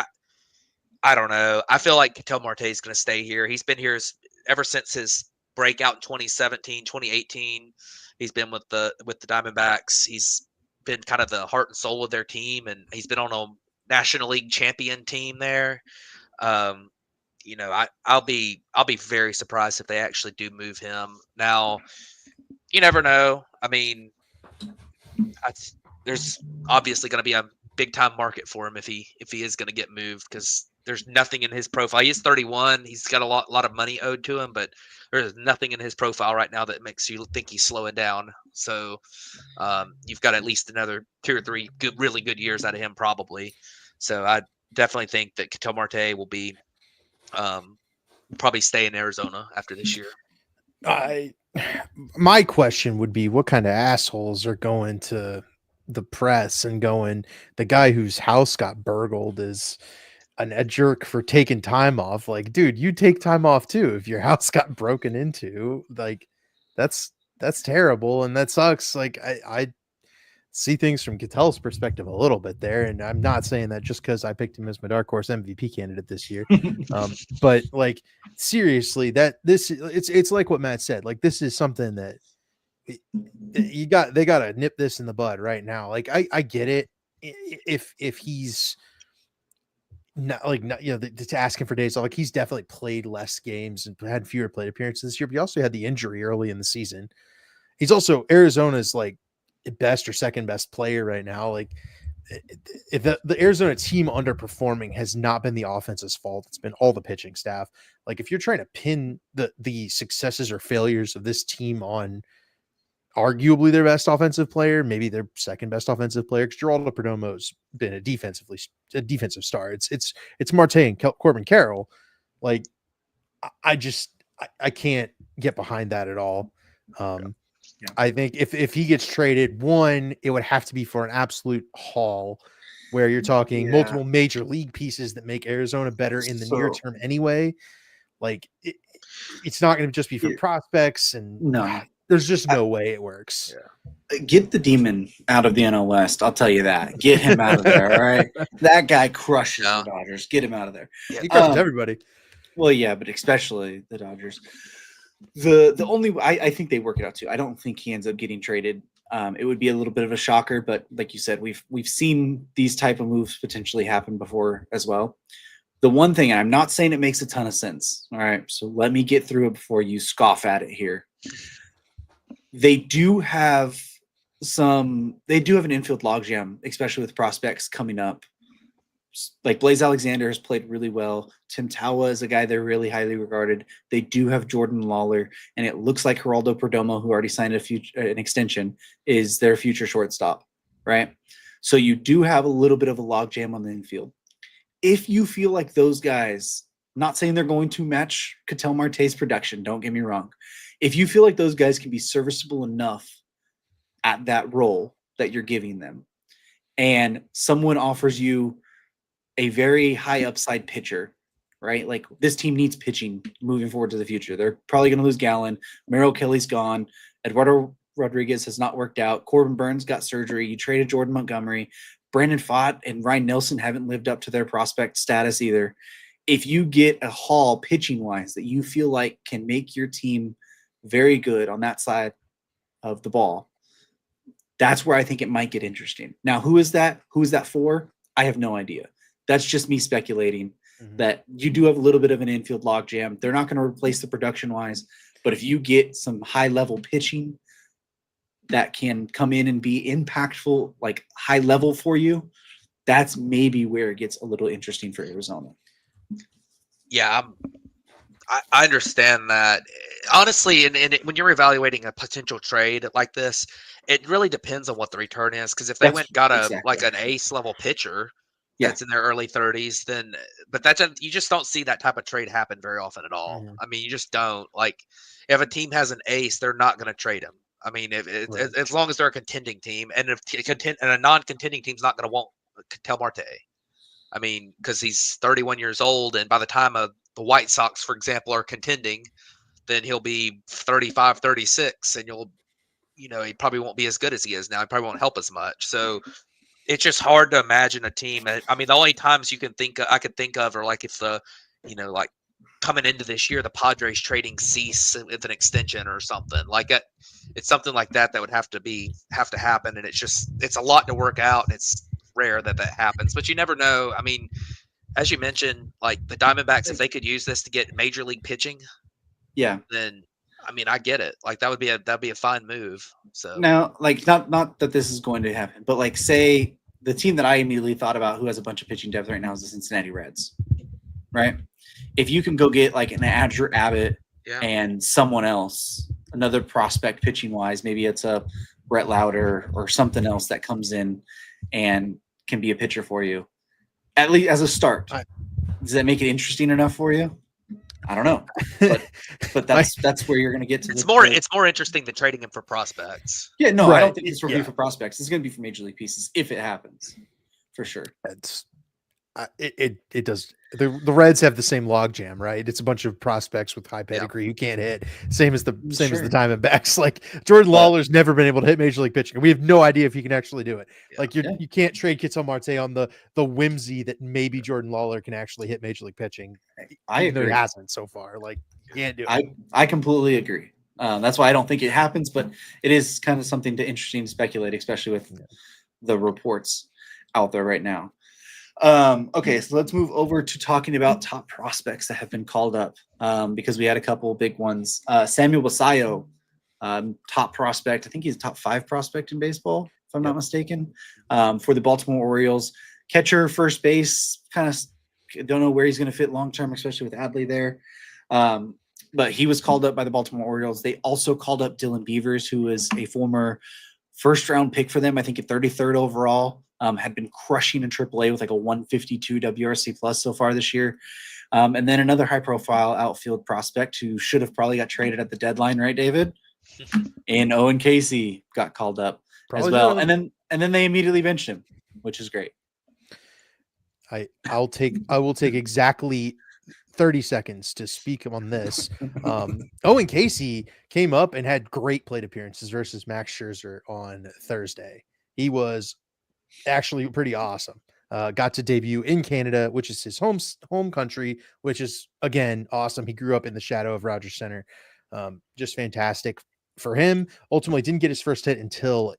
I don't know. I feel like Ketel Marte is going to stay here. He's been here ever since his breakout in 2017, 2018. He's been with the Diamondbacks. He's been kind of the heart and soul of their team, and he's been on a National League champion team there. I'll be very surprised if they actually do move him. Now, you never know. I mean, there's obviously going to be a big time market for him if he is going to get moved, because there's nothing in his profile. He is 31. He's got a lot of money owed to him, but there's nothing in his profile right now that makes you think he's slowing down. So you've got at least another 2 or 3 really good years out of him probably. So I definitely think that Ketel Marte will be probably stay in Arizona after this year. My question would be, what kind of assholes are going to the press and going, the guy whose house got burgled is a jerk for taking time off? Like, dude, you take time off too if your house got broken into. Like, that's terrible, and that sucks. Like, I see things from Ketel's perspective a little bit there, and I'm not saying that just because I picked him as my dark horse MVP candidate this year. But like, seriously, it's like what Matt said. Like, this is something that they got to nip this in the bud right now. Like, I get it if he's not to asking for days off. Like, he's definitely played less games and had fewer plate appearances this year, but he also had the injury early in the season. He's also Arizona's like best or second best player right now. Like, if the Arizona team underperforming has not been the offense's fault, it's been all the pitching staff. Like, if you're trying to pin the successes or failures of this team on arguably their best offensive player, maybe their second best offensive player, because Geraldo Perdomo's been a defensive star. It's Marte and Corbin Carroll. Like, I can't get behind that at all. Yeah. I think if he gets traded, one, it would have to be for an absolute haul, where you're talking multiple major league pieces that make Arizona better in the near term anyway. Like, it's not going to just be for prospects, and there's just no way it works. Get the demon out of the NL West. I'll tell you that. Get him out of there. All right, that guy crushes the Dodgers. Get him out of there. He crushes everybody. Well, yeah, but especially the Dodgers. The only I think they work it out too. I don't think he ends up getting traded. It would be a little bit of a shocker, but like you said, we've seen these type of moves potentially happen before as well. The one thing, and I'm not saying it makes a ton of sense. All right, so let me get through it before you scoff at it here. They do have an infield logjam, especially with prospects coming up. Like, Blaze Alexander has played really well. Tim Tawa is a guy they're really highly regarded. They do have Jordan Lawler, and it looks like Geraldo Perdomo, who already signed an extension, is their future shortstop, right? So you do have a little bit of a logjam on the infield. If you feel like those guys, not saying they're going to match Ketel Marte's production, don't get me wrong. If you feel like those guys can be serviceable enough at that role that you're giving them, and someone offers you a very high upside pitcher, right? Like, this team needs pitching moving forward to the future. They're probably going to lose Gallen. Merrill Kelly's gone. Eduardo Rodriguez has not worked out. Corbin Burns got surgery. You traded Jordan Montgomery. Brandon Pfaadt and Ryan Nelson haven't lived up to their prospect status either. If you get a haul pitching-wise that you feel like can make your team very good on that side of the ball, that's where I think it might get interesting. Now, who is that? Who is that for? I have no idea. That's just me speculating that you do have a little bit of an infield logjam. They're not going to replace the production-wise, but if you get some high-level pitching that can come in and be impactful, like high level for you, that's maybe where it gets a little interesting for Arizona. Yeah, I understand that. Honestly, and when you're evaluating a potential trade like this, it really depends on what the return is. Because if they That's went got a exactly. like an ace level pitcher Yeah. that's in their early 30s, then but that's you just don't see that type of trade happen very often at all. Mhm. I mean, you just don't. Like if a team has an ace, they're not going to trade him. I mean, if Right. as long as they're a contending team, and if and a non-contending team's not going to want Ketel Marte. I mean, because he's 31 years old, and by the time the White Sox, for example, are contending, then he'll be 35, 36, and he probably won't be as good as he is now. He probably won't help as much. So it's just hard to imagine a team. I mean, the only times I could think of are like if like coming into this year, the Padres trading Cease with an extension or something like that. It's something like that would have to happen, and it's a lot to work out, and it's rare that happens. But you never know. I mean, as you mentioned, like the Diamondbacks, if they could use this to get major league pitching, Yeah. then I mean, I get it. Like that'd be a fine move. So Now, like not that this is going to happen, but like say the team that I immediately thought about who has a bunch of pitching depth right now is the Cincinnati Reds, right? If you can go get like an Andrew Abbott yeah, and someone else, another prospect pitching wise, maybe it's a Brett Lauder or something else that comes in and can be a pitcher for you, at least as a start. Does that make it interesting enough for you? I don't know, but that's where you're going to get to. it's more interesting than trading him for prospects. Yeah, no, Right. I don't think it's for Yeah. for prospects. It's going to be for major league pieces if it happens, for sure. It's it does. The Reds have the same logjam, right? It's a bunch of prospects with high pedigree who can't hit. Same as the Diamondbacks. Like Jordan Lawler's never been able to hit major league pitching. We have no idea if he can actually do it. Yeah. Like you can't trade Ketel Marte on the whimsy that maybe Jordan Lawler can actually hit major league pitching. I even though agree. he hasn't so far. Like you can't do it. I completely agree. That's why I don't think it happens, but it is kind of something interesting to speculate, especially with the reports out there right now. Okay, so let's move over to talking about top prospects that have been called up because we had a couple big ones. Samuel Basayo, top prospect. I think he's a top 5 prospect in baseball, if I'm not mistaken, for the Baltimore Orioles. Catcher, first base, kind of don't know where he's going to fit long term, especially with Adley there. But he was called up by the Baltimore Orioles. They also called up Dylan Beavers, who is a former first-round pick for them, I think at 33rd overall. Had been crushing in AAA with like a 152 WRC plus so far this year. And then another high-profile outfield prospect who should have probably got traded at the deadline, right, David? And Owen Casey got called up as well. And then they immediately benched him, which is great. I will take exactly 30 seconds to speak on this. Owen Casey came up and had great plate appearances versus Max Scherzer on Thursday. He was actually pretty awesome. Got to debut in Canada, which is his home country, which is again awesome. He grew up in the shadow of Rogers Center. Just fantastic for him. Ultimately didn't get his first hit until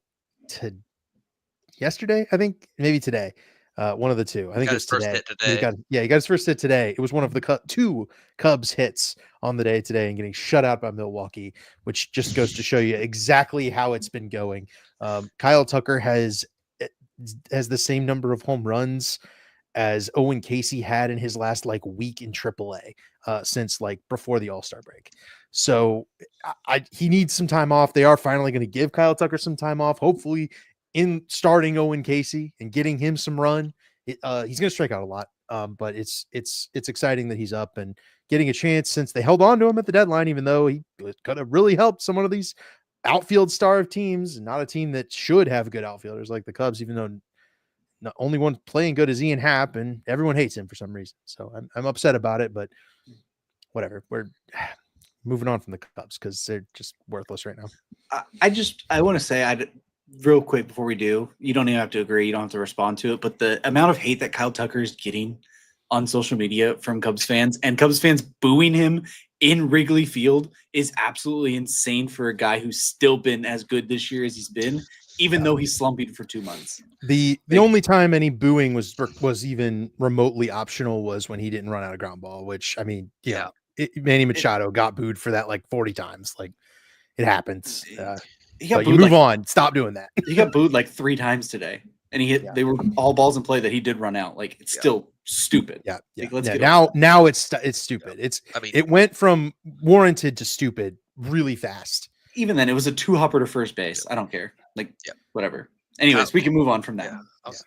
yesterday, I think, maybe today. One of the two. I think it was today. He got his first hit today. It was one of the 2 Cubs hits on the day today and getting shut out by Milwaukee, which just goes to show you exactly how it's been going. Kyle Tucker has the same number of home runs as Owen Casey had in his last week in AAA since before the All-Star break. So he needs some time off. They are finally going to give Kyle Tucker some time off, hopefully in starting Owen Casey and getting him some run. He's going to strike out a lot, but it's exciting that he's up and getting a chance since they held on to him at the deadline, even though he could have really helped some of these outfield star of teams, not a team that should have good outfielders like the Cubs, even though not only one playing good is Ian Happ, and everyone hates him for some reason. So I'm upset about it, but whatever. We're moving on from the Cubs because they're just worthless right now. I want to say real quick before we do, you don't even have to agree, you don't have to respond to it, but the amount of hate that Kyle Tucker is getting on social media from Cubs fans and Cubs fans booing him in Wrigley Field is absolutely insane for a guy who's still been as good this year as he's been, even though he's slumping for 2 months. The only time any booing was even remotely optional was when he didn't run out a ground ball, which I mean, Manny Machado got booed for that 40 times. It happens. But you move on. Stop doing that. He got booed 3 times today. and he hit. They were all balls in play that he did run out. Like it's still stupid. Yeah. Like, let's Yeah. get Now it's stupid. I mean, It went from warranted to stupid really fast. even then, it was a 2-hopper to first base. I don't care. Like whatever. Anyways, we can move on from that.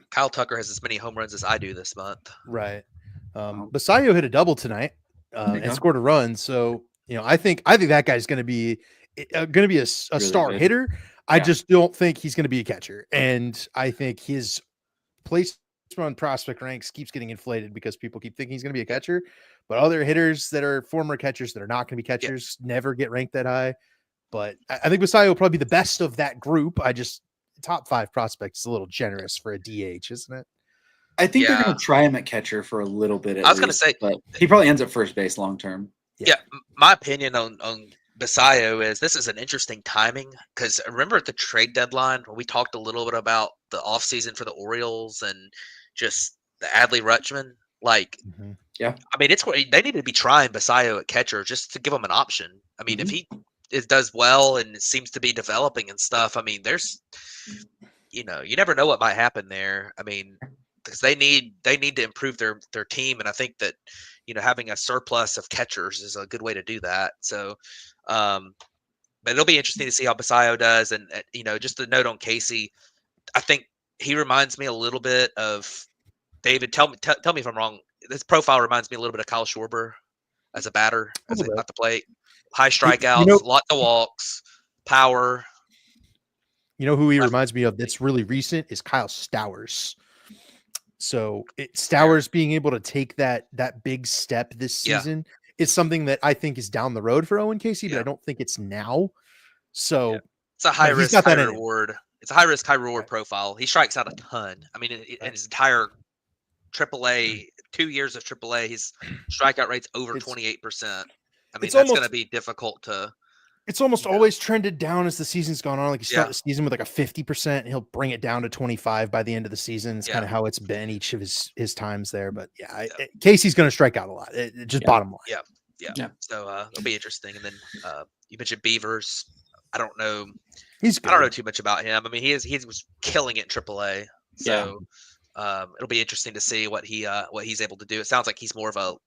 Kyle Tucker has as many home runs as I do this month. Right. Basayo hit a double tonight and scored a run. So I think that guy's going to be a really star good. hitter. I just don't think he's going to be a catcher, and I think his place on prospect ranks keeps getting inflated because people keep thinking he's going to be a catcher, but other hitters that are former catchers that are not going to be catchers never get ranked that high. But I think Basayo will probably be the best of that group. Top 5 prospect is a little generous for a DH, isn't it? I think they're going to try him at catcher for a little bit. I was going to say, but he probably ends at first base long term. Yeah, my opinion on Basayo is this is an interesting timing because remember at the trade deadline when we talked a little bit about the offseason for the Orioles and just the Adley Rutschman. Like, I mean, they need to be trying Basayo at catcher just to give him an option. I mean, if he does well and seems to be developing and stuff, I mean, there's, you never know what might happen there. I mean, because they need to improve their team, and I think that having a surplus of catchers is a good way to do that. So, but it'll be interesting to see how Basayo does, and just a note on Casey, I think he reminds me a little bit of David. Tell me if I'm wrong. This profile reminds me a little bit of Kyle Schwarber as a batter, at the plate. High strikeouts, lots of walks, power. You know who he reminds me of that's really recent is Kyle Stowers. So Stowers being able to take that big step this season is something that I think is down the road for Owen Casey, but I don't think it's now. So it's a high risk, high reward. It's a high risk, high reward profile. He strikes out a ton. I mean, in his entire AAA, 2 years of AAA, his strikeout rate's over 28%. I mean, that's going to be difficult to. It's almost always trended down as the season's gone on. Like you start the season with like a 50%, he'll bring it down to 25 by the end of the season. It's kind of how it's been each of his times there. But Casey's going to strike out a lot. Just bottom line. Yeah. So it'll be interesting. And then you mentioned Beavers. I don't know. I don't know too much about him. I mean, he was killing it in AAA. So it'll be interesting to see what he's able to do. It sounds like he's more of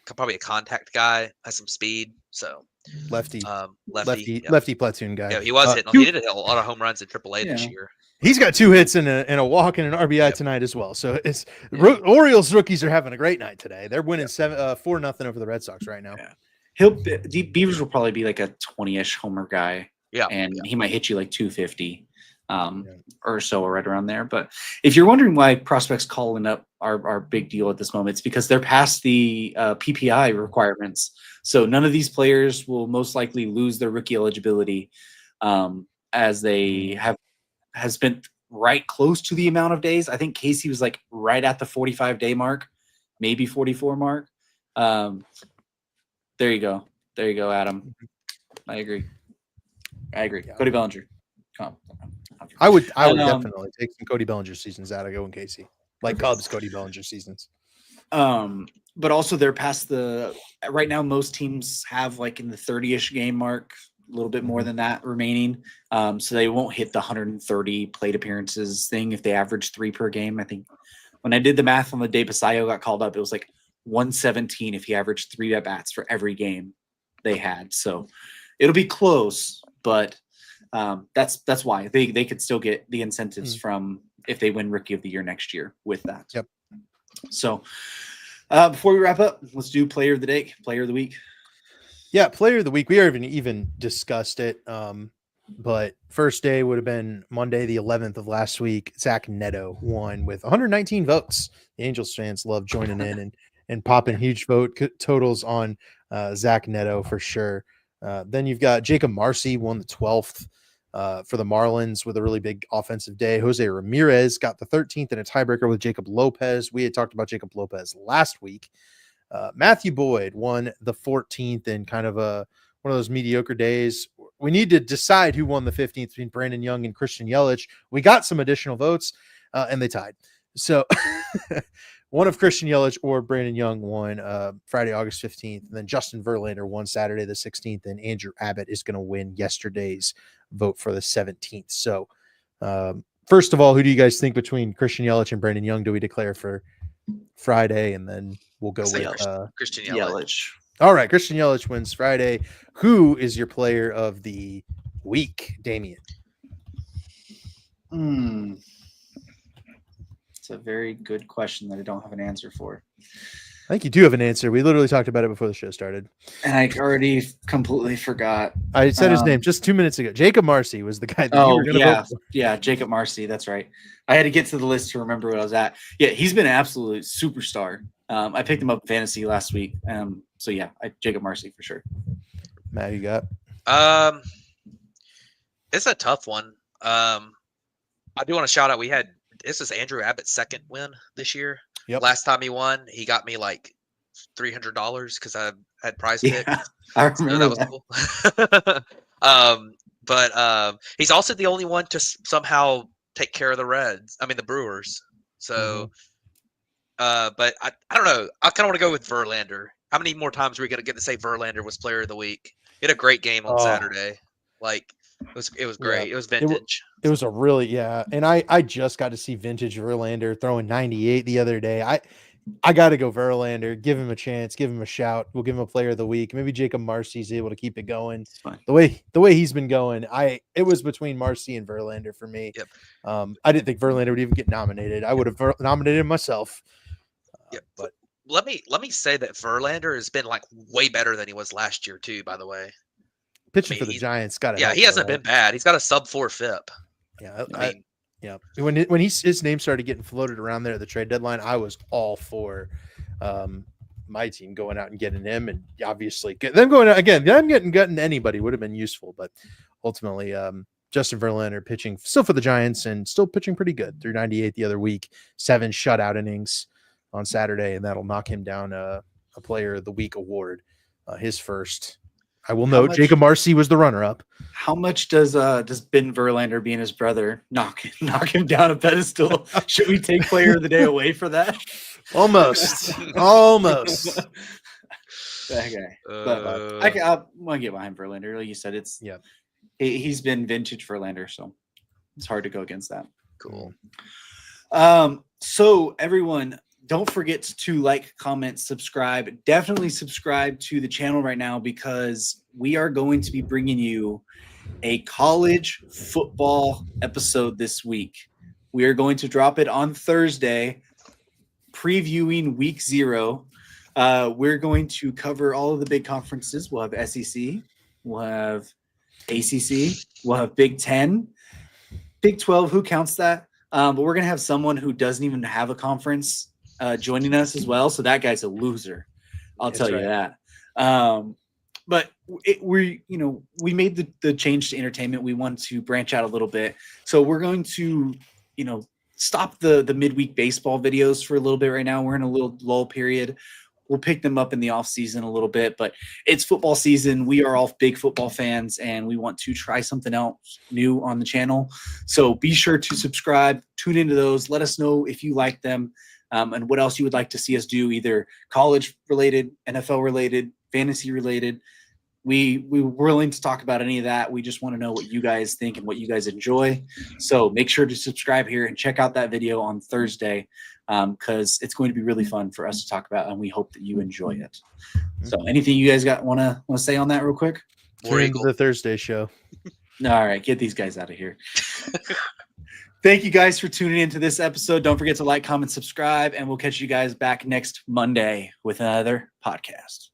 probably a contact guy, has some speed. So lefty platoon guy. Yeah, he was hitting. He did hit a lot of home runs in AAA this year. He's got 2 hits and a walk and an RBI tonight as well. So Orioles rookies are having a great night today. They're winning 4-0 over the Red Sox right now. Yeah. Beavers will probably be like a 20-ish homer guy. Yeah, and he might hit you like 250 or so, or right around there. But if you're wondering why prospects calling up are big deal at this moment, it's because they're past the PPI requirements. So none of these players will most likely lose their rookie eligibility as they has spent right close to the amount of days. I think Casey was like right at the 45-day mark, maybe 44 mark. There you go, Adam. I agree. Yeah. Cody Bellinger. I would definitely take some Cody Bellinger seasons out of Owen Casey, like Cubs Cody Bellinger seasons. But also they're past right now most teams have like in the 30-ish game mark, a little bit more than that remaining. So they won't hit the 130 plate appearances thing if they average 3 per game. I think when I did the math on the day Basayo got called up, it was like 117 if he averaged 3 at-bats for every game they had. So it'll be close, but that's why they could still get the incentives from if they win Rookie of the Year next year with that. Yep. So before we wrap up, let's do Player of the Day, Player of the Week. Yeah, Player of the Week. We haven't even discussed it, but first day would have been Monday, the 11th of last week. Zach Neto won with 119 votes. The Angels fans love joining in and popping huge vote totals on Zach Neto for sure. Then you've got Jacob Marcy won the 12th for the Marlins with a really big offensive day. Jose Ramirez got the 13th in a tiebreaker with Jacob Lopez. We had talked about Jacob Lopez last week. Matthew Boyd won the 14th in kind of one of those mediocre days. We need to decide who won the 15th between Brandon Young and Christian Yelich. We got some additional votes and they tied. So one of Christian Yelich or Brandon Young won Friday, August 15th. And then Justin Verlander won Saturday the 16th. And Andrew Abbott is going to win yesterday's vote for the 17th. So first of all, who do you guys think between Christian Yelich and Brandon Young do we declare for Friday? And then we'll go Say with Christian Yelich. all right, Christian Yelich wins Friday. Who is your player of the week, Damien? It's a very good question that I don't have an answer for. I think you do have an answer. We literally talked about it before the show started. And I already completely forgot. I said his name just 2 minutes ago. Jacob Marcy was the guy that you were going to vote for. Yeah, Jacob Marcy. That's right. I had to get to the list to remember what I was at. Yeah, he's been an absolute superstar. I picked him up in fantasy last week. So yeah, Jacob Marcy for sure. Matt, you got? It's a tough one. I do want to shout out. This is Andrew Abbott's second win this year. Yep. Last time he won, he got me like $300 because I had prize picks. Yeah, I remember that was cool. But he's also the only one to somehow take care of the Brewers. So, but I don't know. I kind of want to go with Verlander. How many more times are we going to get to say Verlander was player of the week? He had a great game on Saturday. Like, it was great. Yeah. It was vintage. It was a really, and I just got to see vintage Verlander throwing 98 the other day. I got to go Verlander, give him a chance, give him a shout. We'll give him a player of the week. Maybe Jacob Marcy's able to keep it going. The way he's been going, it was between Marcy and Verlander for me. Yep. I didn't think Verlander would even get nominated. I would have nominated him myself. Yep. But let me say that Verlander has been like way better than he was last year too, by the way. Pitching for the Giants got it. Yeah, he hasn't been bad. He's got a sub-4 FIP. Yeah, when his name started getting floated around there at the trade deadline, I was all for my team going out and getting him, and obviously them going out again. Them getting anybody would have been useful, but ultimately, Justin Verlander pitching still for the Giants and still pitching pretty good. 398 the other week, 7 shutout innings on Saturday, and that'll knock him down a Player of the Week award, his first. I will note Jacob Marcy was the runner-up. How much does Ben Verlander being his brother knock him down a pedestal? Should we take Player of the Day away for that? Almost. Okay, but I want to get behind Verlander. Like you said, he's been vintage Verlander, so it's hard to go against that. Cool. So everyone, don't forget to like, comment, subscribe. Definitely subscribe to the channel right now because we are going to be bringing you a college football episode this week. We are going to drop it on Thursday, previewing week 0. We're going to cover all of the big conferences. We'll have SEC, we'll have ACC, we'll have Big 10, Big 12. Who counts that? But we're going to have someone who doesn't even have a conference joining us as well. So that guy's a loser. I'll tell you that. But we made the change to entertainment. We want to branch out a little bit. So we're going to, stop the midweek baseball videos for a little bit right now. We're in a little lull period. We'll pick them up in the off season a little bit, but it's football season. We are all big football fans and we want to try something else new on the channel. So be sure to subscribe, tune into those. Let us know if you like them. And what else you would like to see us do, either college related, NFL related, fantasy related. We're willing to talk about any of that. We just want to know what you guys think and what you guys enjoy. So make sure to subscribe here and check out that video on Thursday because it's going to be really fun for us to talk about, and we hope that you enjoy it. So anything you guys want to say on that real quick? We're into the Thursday show. All right, get these guys out of here. Thank you guys for tuning into this episode. Don't forget to like, comment, subscribe, and we'll catch you guys back next Monday with another podcast.